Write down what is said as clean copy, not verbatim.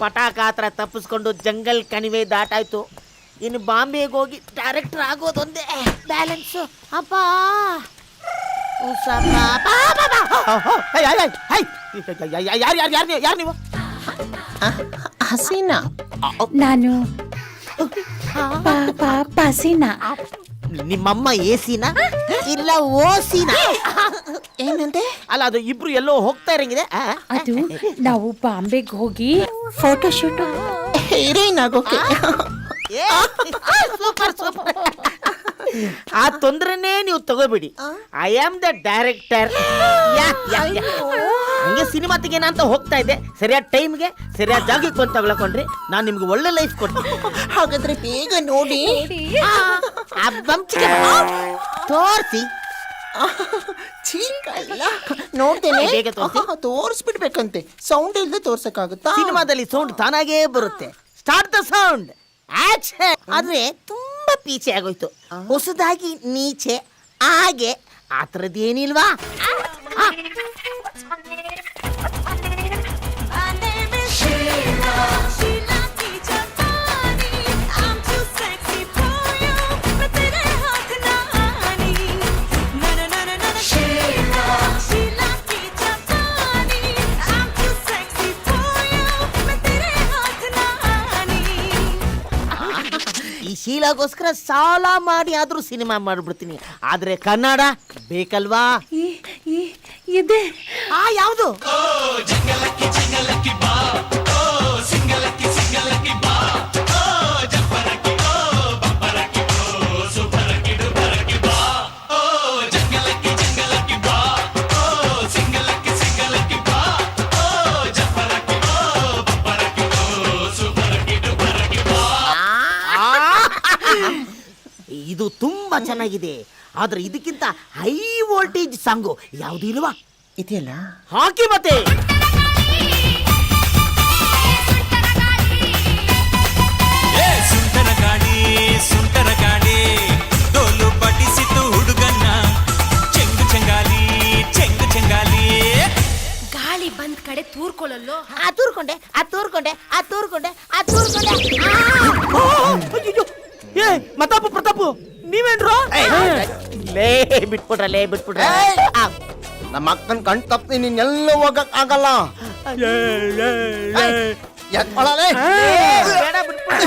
ಪಟಾಕ ಹತ್ರ ತಪ್ಪಿಸ್ಕೊಂಡು ಜಂಗಲ್ ಕಣಿವೆ ದಾಟಾಯ್ತು. ಇನ್ನು ಬಾಂಬೆಗೆ ಹೋಗಿ ಡೈರೆಕ್ಟರ್ ಆಗೋದೊಂದೇ ಬ್ಯಾಲೆನ್ಸ್. ಅಪ್ಪ ಯಾರು ನೀವು? ಹಸೀನಾ. ನಾನು ಪಸೀನಾ. ನಿಮ್ಮಮ್ಮ ಎಸಿನಾ ಇಲ್ಲ ಓಸಿನಾ? ಏನಂತೆ? ಅಲ್ಲ, ಅದು ಇಬ್ರು ಎಲ್ಲೋ ಹೋಗ್ತಾ ಇರಂಗಿದೆ. ಅದು ನಾವು ಬಾಂಬೆಗೆ ಹೋಗಿ ಫೋಟೋ ಶೂಟ್. ಹೀರೋಯಿನ್ ಆಗೋಕೆ. Super super. ಆ ತೊಂದ್ರೆನೇ ನೀವು ತಗೋಬಿಡಿ. I am the director. ಹಂಗೆ ಸಿನಿಮಾ ತೆಗೆನ ಅಂತ ಹೋಗ್ತಾ ಇದ್ದೆ. ಸರಿಯಾದ ಟೈಮ್ಗೆ ಸರಿಯಾದ ಜಾಗಕ್ಕೆ ಬಂದು ತಗೊಳ್ಕೊಂಡ್ರಿ. ನಾನು ನಿಮ್ಗೆ ಒಳ್ಳೆ ಲೈಫ್ ಕೊಡ್ತೀನಿ. ಹಾಗಾದ್ರೆ ಬೇಗ ನೋಡಿ ತೋರಿಸಿ. ನೋಡ್ತೇನೆ. ಬೇಗ ತೋರಿಸಿ. ತೋರಿಸ್ಬಿಡ್ಬೇಕಂತೆ. ಸೌಂಡ್ ಇಲ್ಲದೆ ತೋರ್ಸಕ್ಕಾಗುತ್ತಾ? ಸಿನಿಮಾದಲ್ಲಿ ಸೌಂಡ್ ತಾನಾಗೇ ಬರುತ್ತೆ. Start the sound. ಆಕ್ಷನ್. ಆದ್ರೆ ತುಂಬಾ ಪೀಚೆ ಆಗೋಯ್ತು. ಹೊಸದಾಗಿ ನೀಚೆ ಹಾಗೆ ಆ ಥರದ್ದೇನಿಲ್ವಾ? ಈ ಶೀಲಾಗೋಸ್ಕರ ಸಾಲ ಮಾಡಿ ಆದ್ರೂ ಸಿನಿಮಾ ಮಾಡ್ಬಿಡ್ತೀನಿ. ಆದ್ರೆ ಕನ್ನಡ ಬೇಕಲ್ವಾ? ಇದೆ. ಯಾವುದು? ಇದು ತುಂಬಾ ಚೆನ್ನಾಗಿದೆ. ಆದ್ರೆ ಇದಕ್ಕಿಂತ ಹೈ ವೋಲ್ಟೇಜ್ ಸಾಂಗು ಯಾವುದು ಇಲ್ವಾ? ಇದೆಯಲ್ಲ, ಹಾಕಿ ಮತ್ತೆ. ಸುಂಟರ ಗಾಡಿ ಡೋಲು ಪಡಿಸಿತು ಹುಡುಗನ್ನ. ಚೆಂಗು ಚೆಂಗಾಲಿ ಗಾಳಿ ಬಂದ್ ಕಡೆ ತೂರ್ಕೊಳ್ಳಲ್ಲೋ. ತೂರ್ಕೊಂಡೆ. ಏ ಮತ್ತಾಪು ಪ್ರತಾಪು, ನೀವೇನ್ರು? ಬಿಟ್ಬಿಟ್ರ. ನಮ್ಮ ಅಕ್ಕನ ಕಣ್ ತಪ್ಪಿ ನೀನೆಲ್ಲ ಹೋಗಕ್ ಆಗಲ್ಲ. ಬೇಡ ಬಿಟ್ಬಿಡ.